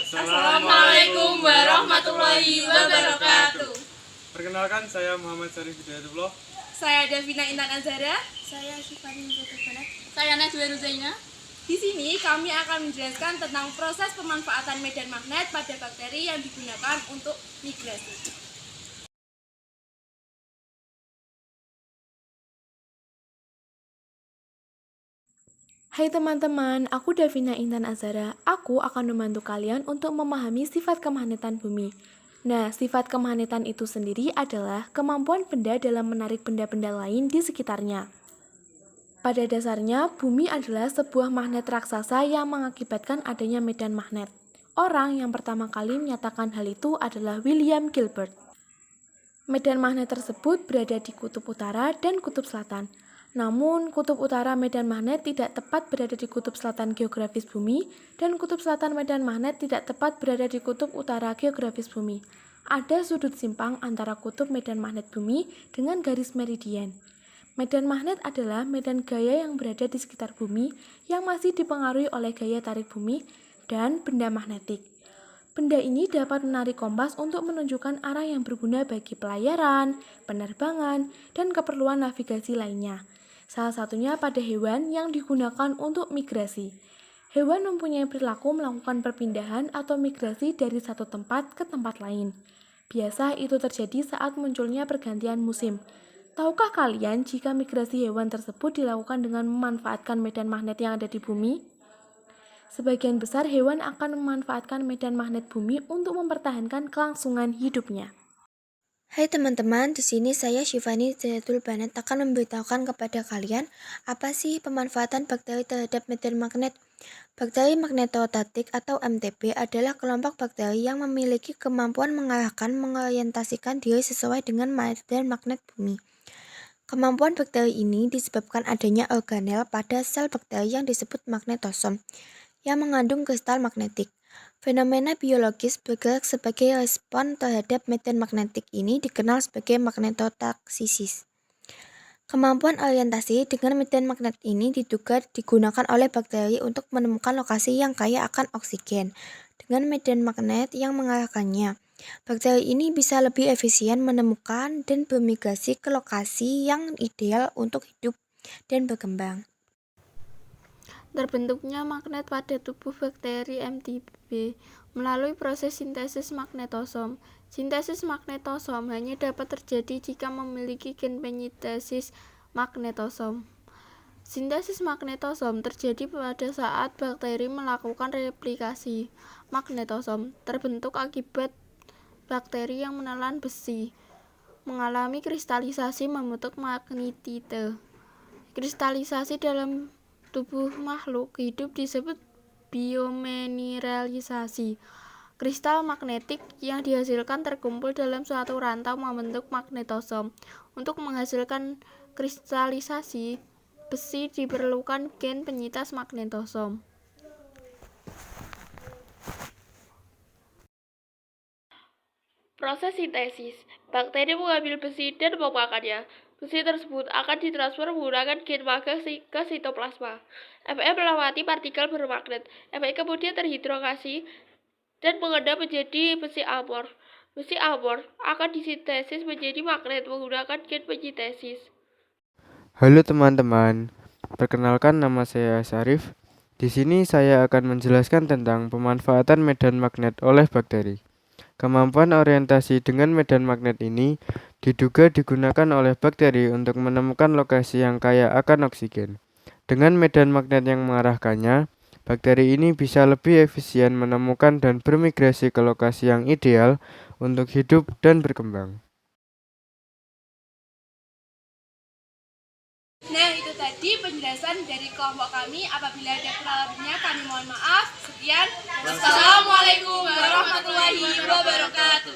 Assalamualaikum warahmatullahi wabarakatuh. Perkenalkan, saya Muhammad Syarif Hidayatullah. Saya Davina Intan Azhara. Saya Syifani Zainab. Saya Najwa Ruzaina. Di sini kami akan menjelaskan tentang proses pemanfaatan medan magnet pada bakteri yang digunakan untuk migrasi. Hai teman-teman, aku Davina Intan Azhara. Aku akan membantu kalian untuk memahami sifat kemagnetan bumi. Nah, sifat kemagnetan itu sendiri adalah kemampuan benda dalam menarik benda-benda lain di sekitarnya. Pada dasarnya, bumi adalah sebuah magnet raksasa yang mengakibatkan adanya medan magnet. Orang yang pertama kali menyatakan hal itu adalah William Gilbert. Medan magnet tersebut berada di kutub utara dan kutub selatan. Namun, kutub utara medan magnet tidak tepat berada di kutub selatan geografis bumi, dan kutub selatan medan magnet tidak tepat berada di kutub utara geografis bumi. Ada sudut simpang antara kutub medan magnet bumi dengan garis meridian. Medan magnet adalah medan gaya yang berada di sekitar bumi yang masih dipengaruhi oleh gaya tarik bumi dan benda magnetik. Benda ini dapat menarik kompas untuk menunjukkan arah yang berguna bagi pelayaran, penerbangan, dan keperluan navigasi lainnya. Salah satunya pada hewan yang digunakan untuk migrasi. Hewan mempunyai perilaku melakukan perpindahan atau migrasi dari satu tempat ke tempat lain. Biasa itu terjadi saat munculnya pergantian musim. Tahukah kalian jika migrasi hewan tersebut dilakukan dengan memanfaatkan medan magnet yang ada di bumi? Sebagian besar hewan akan memanfaatkan medan magnet bumi untuk mempertahankan kelangsungan hidupnya. Hai teman-teman, di sini saya Syifani Zainab akan memberitahukan kepada kalian apa sih pemanfaatan bakteri terhadap medan magnet. Bakteri magnetotatik atau MTB adalah kelompok bakteri yang memiliki kemampuan mengorientasikan diri sesuai dengan medan magnet bumi. Kemampuan bakteri ini disebabkan adanya organel pada sel bakteri yang disebut magnetosom, yang mengandung kristal magnetik. Fenomena biologis bergerak sebagai respon terhadap medan magnetik ini dikenal sebagai magnetotaksisis. Kemampuan orientasi dengan medan magnet ini diduga digunakan oleh bakteri untuk menemukan lokasi yang kaya akan oksigen. Dengan medan magnet yang mengarahkannya, bakteri ini bisa lebih efisien menemukan dan bermigrasi ke lokasi yang ideal untuk hidup dan berkembang. Terbentuknya magnet pada tubuh bakteri MTB melalui proses sintesis magnetosom. Sintesis magnetosom hanya dapat terjadi jika memiliki gen penyintesis magnetosom. Sintesis magnetosom terjadi pada saat bakteri melakukan replikasi. Magnetosom terbentuk akibat bakteri yang menelan besi mengalami kristalisasi membentuk magnetite. Kristalisasi dalam tubuh makhluk hidup disebut biomineralisasi. Kristal magnetik yang dihasilkan terkumpul dalam suatu rantau membentuk magnetosom. Untuk menghasilkan kristalisasi besi diperlukan gen penyintas magnetosom. Proses sintesis. Bakteri mengambil besi dan membakarannya. Besi tersebut akan ditransfer menggunakan gen maga ke sitoplasma. Fe melewati partikel bermagnet. Fe kemudian terhidrokasi dan mengendap menjadi besi amor. Besi amor akan disintesis menjadi magnet menggunakan gen penyintesis. Halo teman-teman, perkenalkan nama saya Syarif. Di sini saya akan menjelaskan tentang pemanfaatan medan magnet oleh bakteri. Kemampuan orientasi dengan medan magnet ini diduga digunakan oleh bakteri untuk menemukan lokasi yang kaya akan oksigen. Dengan medan magnet yang mengarahkannya, bakteri ini bisa lebih efisien menemukan dan bermigrasi ke lokasi yang ideal untuk hidup dan berkembang. Nah, itu tadi penjelasan dari kelompok kami. Apabila ada kesalahannya, kami mohon maaf. Sekian. Wassalamualaikum warahmatullahi wabarakatuh.